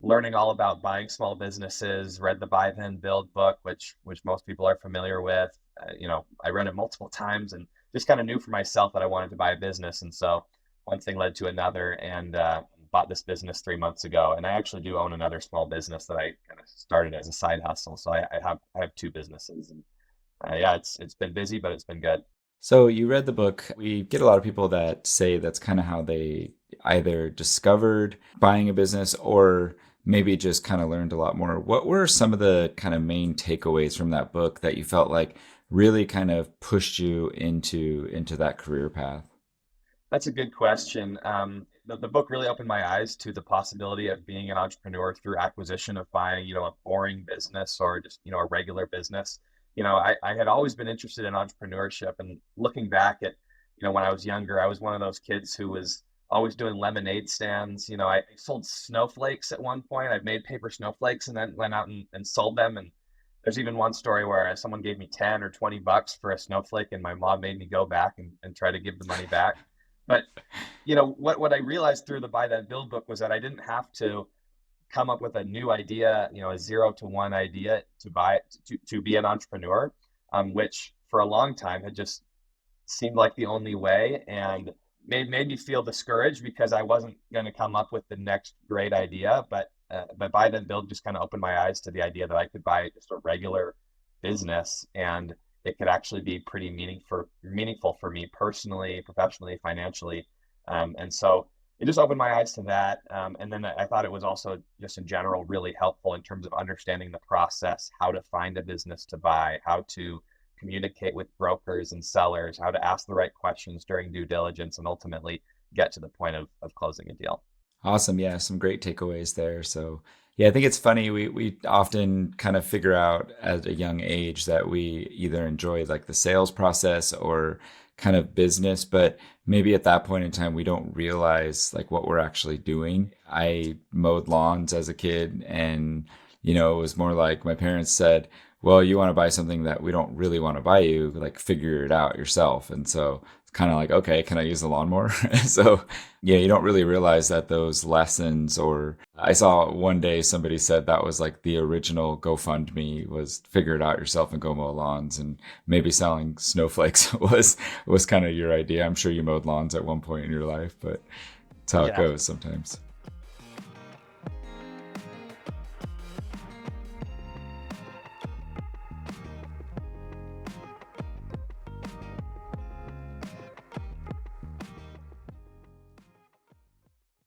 learning all about buying small businesses, read the Buy Then Build book, which most people are familiar with. I read it multiple times and just kind of knew for myself that I wanted to buy a business. And so one thing led to another, and bought this business 3 months ago. And I actually do own another small business that I kind of started as a side hustle. So I have two businesses, and yeah, it's been busy, but it's been good. So you read the book. We get a lot of people that say that's kind of how they either discovered buying a business or maybe just kind of learned a lot more. What were some of the kind of main takeaways from that book that you felt like really kind of pushed you into that career path? That's a good question. The book really opened my eyes to the possibility of being an entrepreneur through acquisition of buying, a boring business or just, a regular business. I had always been interested in entrepreneurship, and looking back at, when I was younger, I was one of those kids who was always doing lemonade stands. I sold snowflakes at one point. I made paper snowflakes and then went out and sold them. And there's even one story where someone gave me 10 or 20 bucks for a snowflake, and my mom made me go back and try to give the money back. But what I realized through the Buy That Build book was that I didn't have to come up with a new idea, a 0 to 1 idea to be an entrepreneur, which for a long time had just seemed like the only way, and made me feel discouraged because I wasn't going to come up with the next great idea. But Buy Then Build just kind of opened my eyes to the idea that I could buy just a regular business, and it could actually be pretty meaningful for me personally, professionally, financially. And so it just opened my eyes to that. And then I thought it was also just in general really helpful in terms of understanding the process, how to find a business to buy, how to communicate with brokers and sellers, how to ask the right questions during due diligence, and ultimately get to the point of closing a deal. Awesome. Yeah, some great takeaways there. So, yeah, I think it's funny. We often kind of figure out at a young age that we either enjoy like the sales process or kind of business, but maybe at that point in time, we don't realize like what we're actually doing. I mowed lawns as a kid, and, it was more like my parents said, well, you want to buy something that we don't really want to buy you, like figure it out yourself. And so it's kind of like, okay, can I use the lawnmower? So yeah, you don't really realize that those lessons, or I saw one day somebody said that was like the original GoFundMe was figure it out yourself and go mow lawns, and maybe selling snowflakes was kind of your idea. I'm sure you mowed lawns at one point in your life, but it's how it Yeah. goes sometimes.